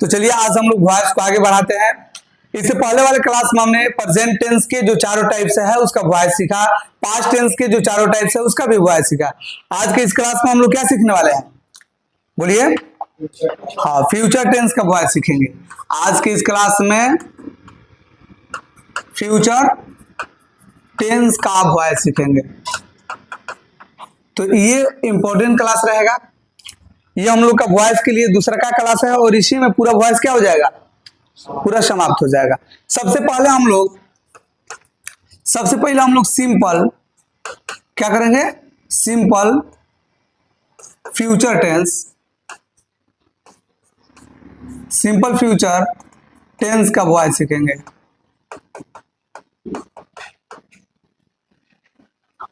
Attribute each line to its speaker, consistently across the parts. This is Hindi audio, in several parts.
Speaker 1: तो चलिए आज हम लोग वॉइस को आगे बढ़ाते हैं। इससे पहले वाले क्लास में हमने प्रेजेंट टेंस के जो चारों टाइप्स है उसका वॉइस सीखा, पास्ट टेंस के जो चारों टाइप्स है उसका भी वॉइस सीखा। आज के इस क्लास में हम लोग क्या सीखने वाले हैं, बोलिए? हाँ, फ्यूचर टेंस का वॉइस सीखेंगे। आज के इस क्लास में फ्यूचर टेंस का वॉइस सीखेंगे। तो ये इंपॉर्टेंट क्लास रहेगा। ये हम लोग का वॉइस के लिए दूसरा का क्लास है और इसी में पूरा वॉइस क्या हो जाएगा, पूरा समाप्त हो जाएगा। सबसे पहले हम लोग सिंपल क्या करेंगे, simple future tense, simple future tense का वॉइस सीखेंगे।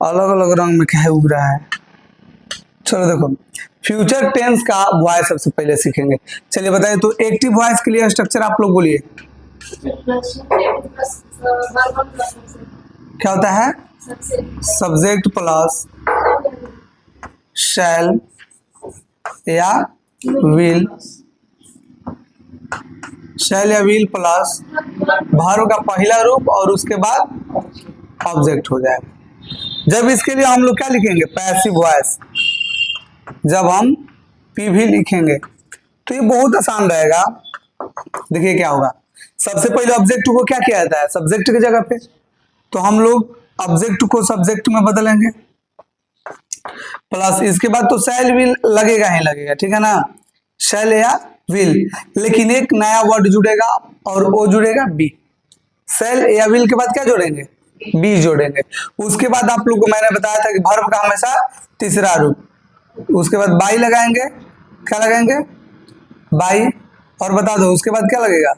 Speaker 1: अलग अलग रंग में क्या उग रहा है। चलो देखो, फ्यूचर टेंस का वॉइस सबसे पहले सीखेंगे। चलिए बताइए, तो एक्टिव वॉइस के लिए स्ट्रक्चर आप लोग बोलिए क्या होता है? सब्जेक्ट प्लस शैल या विल, शैल या विल प्लस वर्ब का पहला रूप और उसके बाद ऑब्जेक्ट हो जाएगा। जब इसके लिए हम लोग क्या लिखेंगे, पैसिव वॉइस। जब हम पी भी लिखेंगे तो ये बहुत आसान रहेगा। देखिए क्या होगा, सबसे पहले ऑब्जेक्ट को क्या किया जाता है, सब्जेक्ट की जगह पे, तो हम लोग ऑब्जेक्ट को सब्जेक्ट में बदलेंगे प्लस इसके बाद तो शैल विल लगेगा ही लगेगा, ठीक है ना, शैल या विल। लेकिन एक नया वर्ड जुड़ेगा और वो जुड़ेगा बी। शैल या विल के बाद क्या जोड़ेंगे, बी जोड़ेंगे। उसके बाद आप लोग को मैंने बताया था कि वर्ब का हमेशा तीसरा रूप, उसके बाद बाई लगाएंगे, क्या लगाएंगे, बाई, और बता दो उसके बाद क्या लगेगा,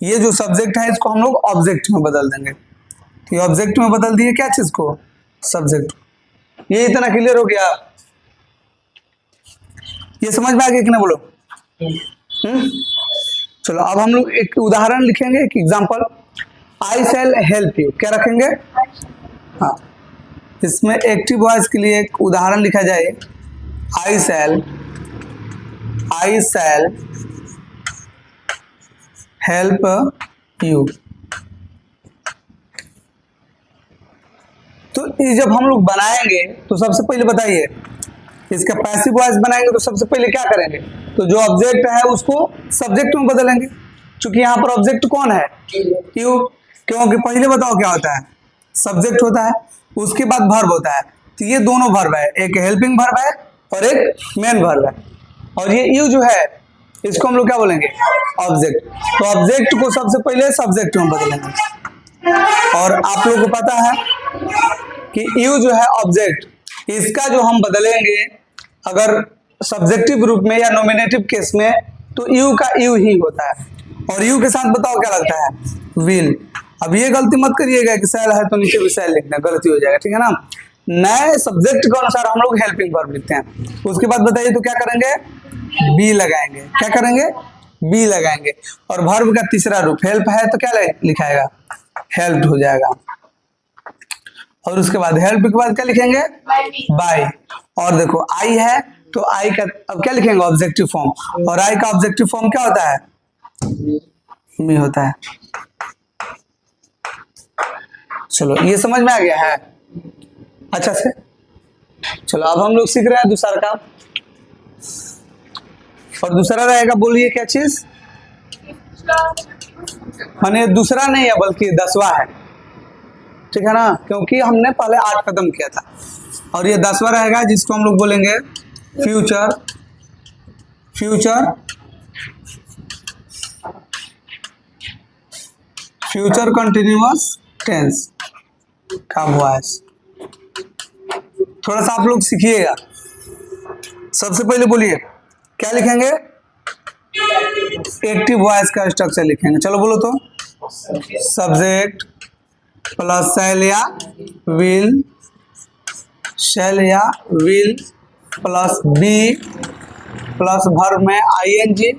Speaker 1: ये जो सब्जेक्ट है इसको हम लोग ऑब्जेक्ट में बदल देंगे। तो ये ऑब्जेक्ट में बदल दिए क्या चीज को, सब्जेक्ट। ये इतना क्लियर हो गया, ये समझ में आ गया कि ना, बोलो? चलो अब हम लोग एक उदाहरण लिखेंगे, एक example. I shell help you, क्या रखेंगे, हाँ, इसमें एक्टिव वॉइस के लिए एक उदाहरण लिखा जाए, आई शैल हेल्प यू। तो ये जब हम लोग बनाएंगे तो सबसे पहले बताइए, इसका पैसिव वॉइस बनाएंगे तो सबसे पहले क्या करेंगे, तो जो ऑब्जेक्ट है उसको सब्जेक्ट में बदलेंगे। क्योंकि यहाँ पर ऑब्जेक्ट कौन है, यू। क्योंकि पहले बताओ क्या होता है, सब्जेक्ट होता है, उसके बाद वर्ब होता है। तो ये दोनों वर्ब है, एक हेल्पिंग वर्ब है और एक मेन वर्ब है। और ये यू जो है इसको हम लोग क्या बोलेंगे, ऑब्जेक्ट। तो ऑब्जेक्ट को सबसे पहले सब्जेक्ट में बदलेंगे। और आप लोगों को पता है कि यू जो है ऑब्जेक्ट, इसका जो हम बदलेंगे अगर सब्जेक्टिव रूप में या नॉमिनेटिव केस में, तो यू का यू ही होता है। और यू के साथ बताओ क्या लगता है, विल। अब ये गलती मत करिएगा कि शैल है तो नीचे भी शैल लिखना, गलती हो जाएगा, ठीक है ना। नए सब्जेक्ट के अनुसार हम लोग हेल्पिंग वर्ब लिखते हैं। उसके बाद बताइए तो क्या करेंगे, बी लगाएंगे, क्या करेंगे, बी लगाएंगे। और वर्ब का तीसरा रूप हेल्प है तो क्या लिखाएगा, हेल्प्ड हो जाएगा। और उसके बाद हेल्प के बाद क्या लिखेंगे, बाय। और देखो आई है तो आई का अब क्या लिखेंगे, ऑब्जेक्टिव फॉर्म। और आई का ऑब्जेक्टिव फॉर्म क्या होता है, मी होता है। चलो ये समझ में आ गया है अच्छा से। चलो अब हम लोग सीख रहे हैं दूसरा काम। और दूसरा रहेगा, बोलिए क्या चीज, माने दूसरा नहीं है बल्कि 10वां है, ठीक है ना, क्योंकि हमने पहले 8 खत्म किया था। और ये 10वां रहेगा जिसको हम लोग बोलेंगे फ्यूचर कंटिन्यूअस टेंस का वॉइस। थोड़ा सा आप लोग सीखिएगा। सबसे पहले बोलिए क्या लिखेंगे, एक्टिव वॉइस का स्ट्रक्चर लिखेंगे। चलो बोलो तो, सब्जेक्ट प्लस शैल या will plus be plus verb में आईएनजी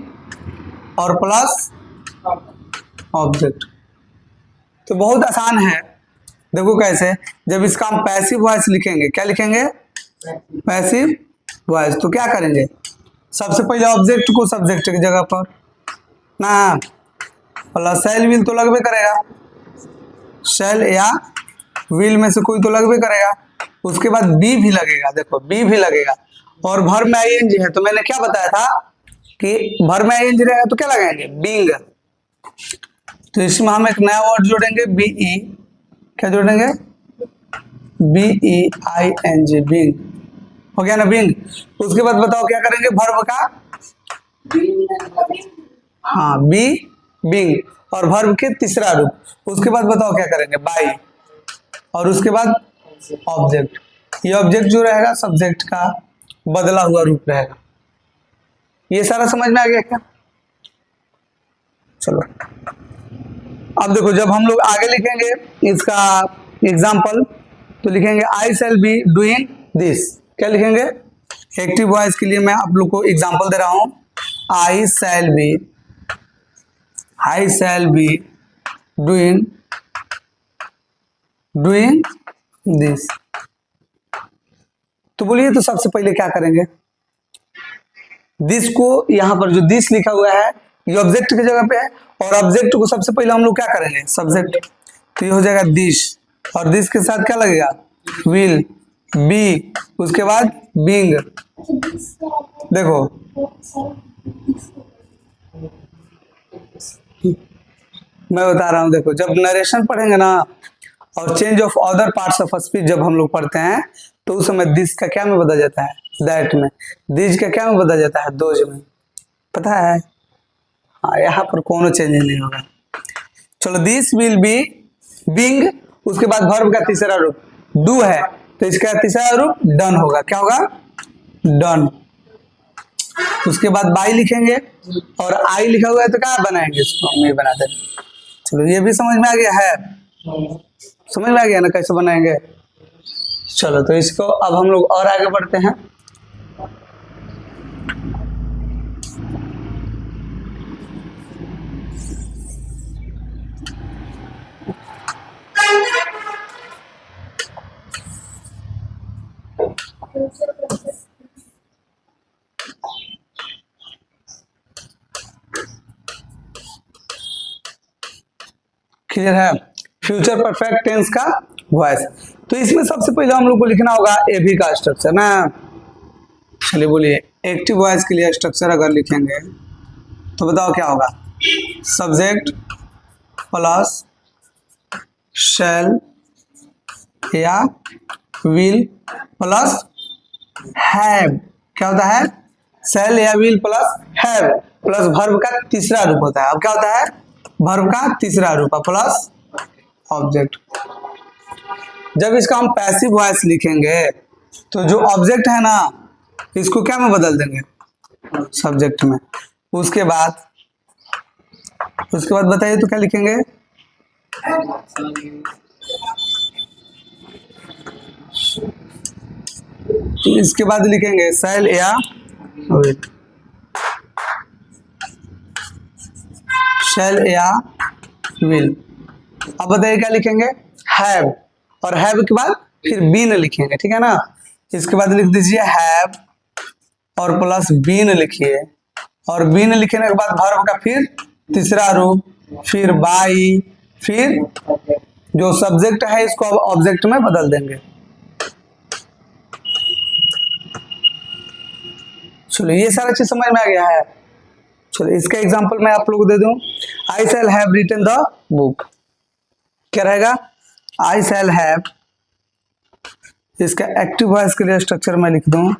Speaker 1: और प्लस ऑब्जेक्ट। तो बहुत आसान है, देखो कैसे। जब इसका हम पैसिव वॉइस लिखेंगे, क्या लिखेंगे, पैसिव वॉइस, तो क्या करेंगे, सबसे पहले ऑब्जेक्ट को सब्जेक्ट की जगह पर ना, प्लस शैल विल तो लगभग करेगा, शैल या विल में से कोई तो लगभग करेगा। उसके बाद बी भी लगेगा, देखो बी भी लगेगा। और वर्ब में आईएनजी है, तो मैंने क्या बताया था कि वर्ब में आईएनजी रहेगा तो क्या लगाएंगे, बीइंग। तो इसमें हम एक नया वर्ड जोड़ेंगे, बीई। क्या जोड़ेंगे, BEING, बीइंग। हो गया ना बीइंग। उसके बाद बताओ क्या करेंगे वर्ब का, हाँ बी बीइंग, और वर्ब के तीसरा रूप। उसके बाद बताओ क्या करेंगे, बाई, और उसके बाद ऑब्जेक्ट। ये ऑब्जेक्ट जो रहेगा सब्जेक्ट का बदला हुआ रूप रहेगा। ये सारा समझ में आ गया क्या? चलो अब देखो, जब हम लोग आगे लिखेंगे इसका एग्जाम्पल, तो लिखेंगे आई शैल बी डूइंग दिस। क्या लिखेंगे, एक्टिव वॉइस के लिए मैं आप लोग को एग्जाम्पल दे रहा हूं। आई शैल बी डूइंग दिस। तो बोलिए, तो सबसे पहले क्या करेंगे, दिस को, यहां पर जो दिस लिखा हुआ है ये ऑब्जेक्ट की जगह पे है, और ऑब्जेक्ट को सबसे पहले हम लोग क्या करेंगे, सब्जेक्ट। तो ये हो जाएगा दिस, और दिस के साथ क्या लगेगा, विल, बी, उसके बाद बीइंग। देखो मैं बता रहा हूं, देखो जब नरेशन पढ़ेंगे ना, और change of other parts of speech जब हम लोग पढ़ते हैं, तो उस समय दिस का क्या में बदल जाता है, दैट में। दिस का क्या में बदल जाता है, दोज में। पता है, हाँ यहाँ पर कोनो चेंज नहीं होगा। चलो, दिस विल बी बीइंग, उसके बाद वर्ब का तीसरा रूप डू है, तो इसका तीसरा रूप डन होगा। क्या होगा, डन। उसके बाद बाई लिखेंगे, और आई लिखा हुआ है तो क्या बनाएंगे, इसको हम ये बना देंगे। चलो ये भी समझ में आ गया है, समझ में आ गया ना कैसे बनाएंगे। चलो तो इसको अब हम लोग और आगे बढ़ते हैं। क्लियर है, फ्यूचर परफेक्ट टेंस का वॉइस। तो इसमें सबसे पहले हम लोग को लिखना होगा एबी का स्ट्रक्चर ना। चलिए बोलिए, एक्टिव वॉइस के लिए स्ट्रक्चर अगर लिखेंगे तो बताओ क्या होगा, सब्जेक्ट प्लस शैल या विल प्लस हैव। क्या होता है, शैल या will plus have, plus verb का तीसरा रूप होता है। अब क्या होता है, वर्ब का तीसरा रूप प्लस ऑब्जेक्ट। जब इसका हम पैसिव वॉइस लिखेंगे तो जो ऑब्जेक्ट है ना, इसको क्या में बदल देंगे, सब्जेक्ट में। उसके बाद बताइए तो क्या लिखेंगे, तो इसके बाद लिखेंगे शैल या विल, शैल या विल। अब बताइए क्या लिखेंगे, हैव, और हैव के बाद फिर बीन लिखेंगे, ठीक है ना। इसके बाद लिख दीजिए हैव और प्लस बीन लिखिए, और बीन लिखने के बाद वर्ब का फिर तीसरा रूप, फिर बाई, फिर जो सब्जेक्ट है इसको अब ऑब्जेक्ट में बदल देंगे। चलो ये सारा चीज समझ में आ गया है। चलो इसका एग्जांपल मैं आप लोगों को दे दूं, I shall have written the book. क्या रहेगा, आई शैल हैव, इसका एक्टिव वॉइस के लिए स्ट्रक्चर मैं लिख दूं,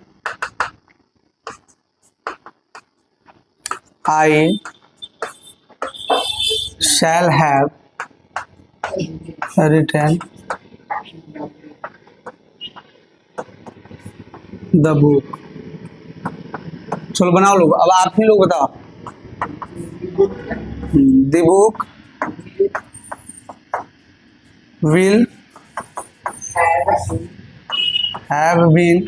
Speaker 1: I shall have written the book. चलो बनाओ लोग, अब आप ही लोग बताओ, the book will have been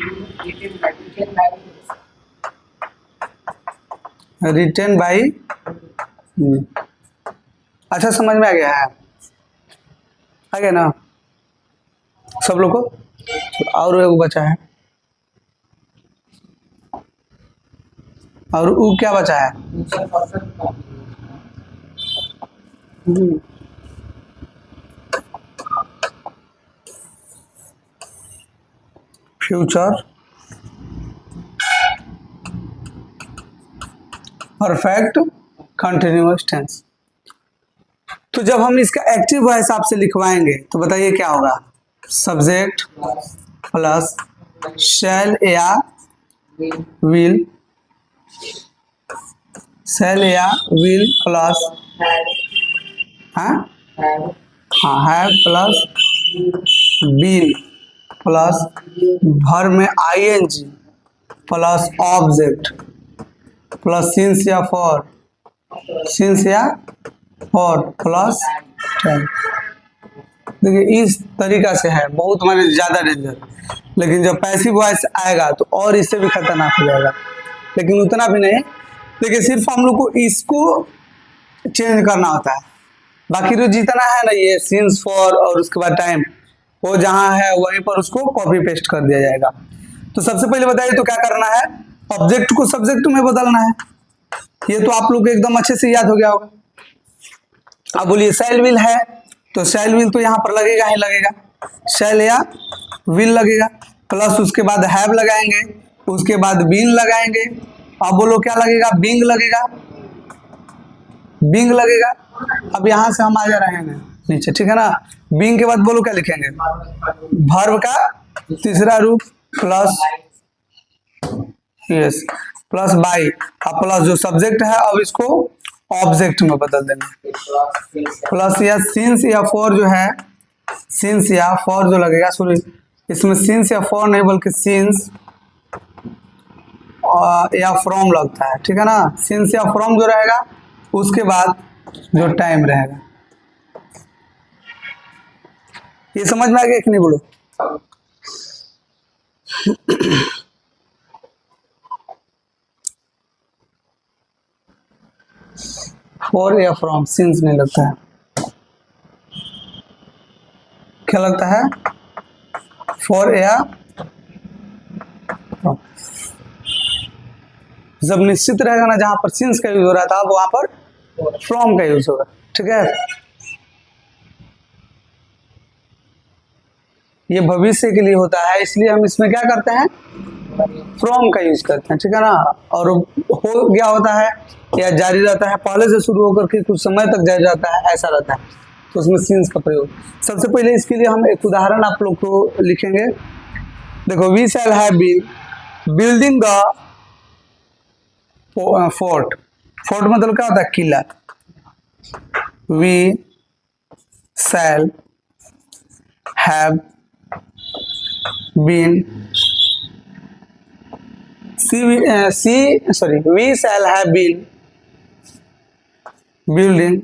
Speaker 1: written by. अच्छा समझ में आ गया है, आ गया ना सब लोग को। और एक बचा है, और ऊ क्या बचा है? Future perfect continuous tense. तो जब हम इसका एक्टिव वॉइस आपसे लिखवाएंगे तो बताइए क्या होगा? सब्जेक्ट प्लस शैल या विल, शैल या will plus have plus been plus भर में ING plus object plus since या फॉर, सिंस या फॉर प्लस टेन। देखिए इस तरीका से है, बहुत हमारे ज़्यादा डेंजर। लेकिन जब पैसिव वॉइस आएगा तो और इससे भी खतरनाक हो जाएगा, लेकिन उतना भी नहीं। देखिए सिर्फ हम लोग को इसको चेंज करना होता है, बाकी जो जितना है ना ये सिंस फॉर और उसके बाद टाइम, वो जहाँ है वहीं पर उसको कॉपी पेस्ट कर दिया जाएगा। तो सबसे पहले बताइए तो क्या करना है? ऑब्जेक्ट को सब्जेक्ट में बदलना है। ये तो आप लोग को एकदम अच्छे से याद हो गया होगा। अब बोलिए शैल विल है तो शैल विल तो यहाँ पर लगेगा ही लगेगा, शैल या विल लगेगा, प्लस उसके बाद हैव लगाएंगे, उसके बाद बीन लगाएंगे। अब बोलो क्या लगेगा? बिंग लगेगा, बिंग लगेगा। अब यहाँ से हम आ जा रहे हैं नीचे, ठीक है ना? बिंग के बाद बोलो क्या लिखेंगे? वर्ब का तीसरा रूप प्लस यस प्लस बाई, अब प्लस जो सब्जेक्ट है अब इसको ऑब्जेक्ट में बदल देंगे, प्लस या सिंस या फॉर जो है, सिंस या फॉर जो लगेगा, सॉरी इसमें सिंस या फॉर नहीं बल्कि सिंस या फ्रॉम लगता है, ठीक है ना? सिंस या फ्रॉम जो रहेगा उसके बाद जो टाइम रहेगा। ये समझ में आ गया कि नहीं बोलो? फॉर या फ्रॉम, सिंस नहीं लगता है, क्या लगता है? फॉर या फ्रॉम। जब निश्चित रहेगा ना जहां पर सिंस का यूज हो रहा था वहां पर फ्रॉम का यूज होगा, ठीक है? ये भविष्य के लिए होता है, इसलिए हम इसमें क्या करते हैं? फ्रॉम का यूज करते हैं, ठीक है ना? और हो गया होता है या जारी रहता है, पहले से शुरू होकर के कुछ समय तक जारी रहता है, ऐसा रहता है, तो उसमें सिंस का प्रयोग। सबसे पहले इसके लिए हम एक उदाहरण आप लोग को लिखेंगे। देखो, we shall have been building the fort. Fort मतलब क्या होता है? किला। We shall have been we shall have been building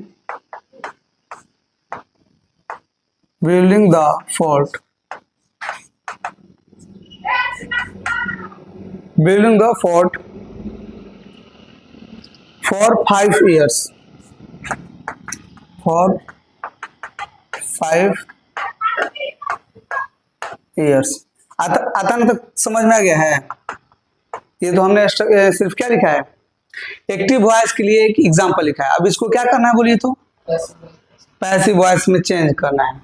Speaker 1: the fort, for 5 years, for 5 years। आता ना? तो समझ में आ गया है? ये तो हमने सिर्फ क्या लिखा है? एक्टिव वॉइस के लिए एक एग्जांपल लिखा है। अब इसको क्या करना है बोलिए तो? पैसिव वॉइस में चेंज करना है।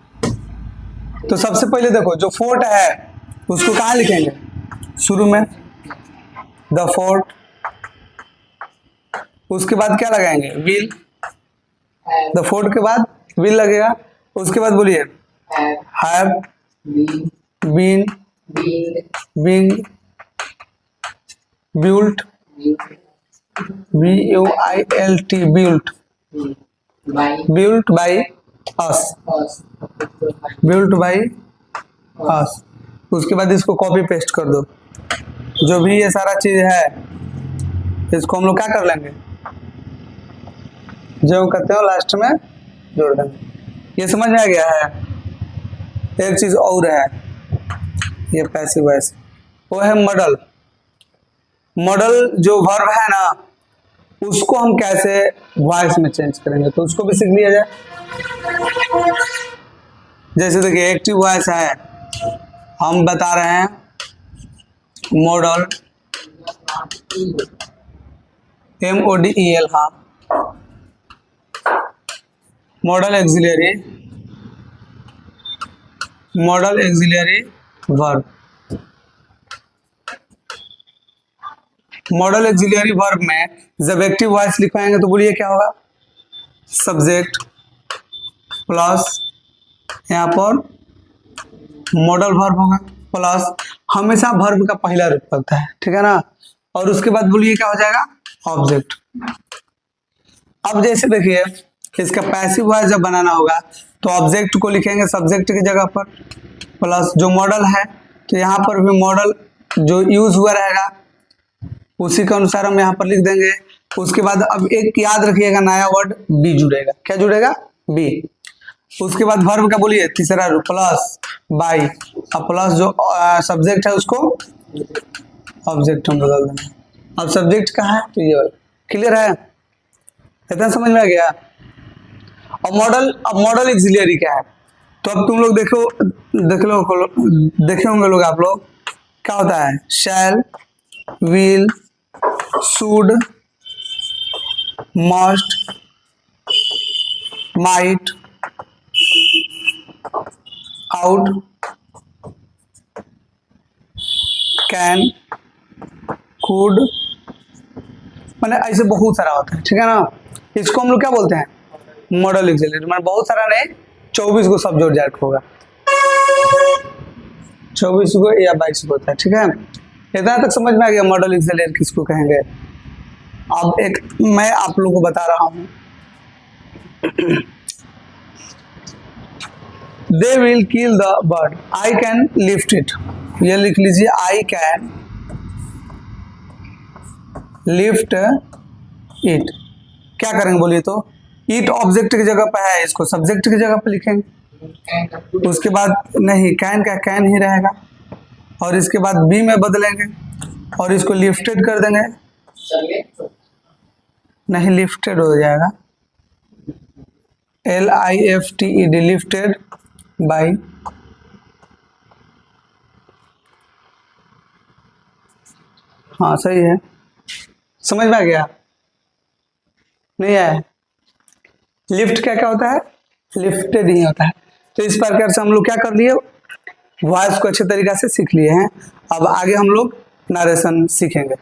Speaker 1: तो सबसे पहले देखो, जो फोर्ट है उसको कहाँ लिखेंगे? शुरू में द फोर्ट, उसके बाद क्या लगाएंगे? विल। द फोर्ट के बाद विल लगेगा, उसके बाद बोलिए have been being built, B-U-I-L-T, built by us, built by us। उसके बाद इसको कॉपी पेस्ट कर दो। जो भी ये सारा चीज है इसको हम लोग क्या कर लेंगे? जो कहते हो लास्ट में जोड़ देंगे। ये समझ में आ गया है? एक चीज और है, ये पैसिव वॉइस, वो है मॉडल। मॉडल जो वर्ब है ना, उसको हम कैसे वॉइस में चेंज करेंगे, तो उसको भी सीख लिया जाए। जैसे देखिए, एक्टिव वॉइस है, हम बता रहे हैं मॉडल MODEL, हाँ, model axillary verb. Model axillary verb में जब एक्टिव वॉइस लिखवाएंगे तो बोलिए क्या होगा, सब्जेक्ट प्लस यहाँ पर मॉडल वर्ब होगा प्लस हमेशा वर्ब का पहला रूप लगता है, ठीक है ना, और उसके बाद बोलिए क्या हो जाएगा, ऑब्जेक्ट। अब जैसे देखिए इसका पैसिव वॉइस जब बनाना होगा तो ऑब्जेक्ट को लिखेंगे सब्जेक्ट की जगह पर प्लस जो मॉडल है, तो यहाँ पर भी मॉडल जो यूज हुआ रहेगा उसी के अनुसार हम यहाँ पर लिख देंगे। उसके बाद अब एक याद रखिएगा, नया वर्ड बी जुड़ेगा, क्या जुड़ेगा, बी। उसके बाद वर्ब का बोलिए तीसरा रूप प्लस बाई, अब प्लस जो सब्जेक्ट है उसको ऑब्जेक्ट में बदल देंगे। अब सब्जेक्ट कहाँ है, तो ये वाला, क्लियर है, इतना समझ में आ गया। अब मॉडल एक्सिलरी क्या है, तो अब तुम लोग देखे होंगे लोग आप लोग, क्या होता है, shall, will, should, must, might, ought, can, could, मैंने ऐसे बहुत सारा होता है, ठीक है ना। इसको हम लोग क्या बोलते हैं, मॉडल एक्सिलरी। मैंने बहुत सारा नहीं, 24 को सब जोड़ जाट होगा, 24 को या 22 को होता है, ठीक है। इतना तक समझ में आ गया मॉडल एक्सिलरी किसको कहेंगे। अब एक मैं आप लोगों को बता रहा हूं, they will kill the bird, I can lift it, ये लिख लीजिए, आई कैन लिफ्ट इट। क्या करेंगे बोलिए तो, इट ऑब्जेक्ट की जगह पर है, इसको सब्जेक्ट की जगह पर लिखेंगे। उसके बाद नहीं, कैन का कैन ही रहेगा, और इसके बाद बी में बदलेंगे और इसको लिफ्टेड कर देंगे, नहीं लिफ्टेड हो जाएगा, LIFTED, लिफ्टेड बाई, हाँ सही है, समझ में आ गया, नहीं आया, लिफ्ट क्या क्या होता है, लिफ्टेड ही होता है। तो इस प्रकार से हम लोग क्या कर लिए, वॉइस को अच्छे तरीके से सीख लिए हैं। अब आगे हम लोग नरेशन सीखेंगे।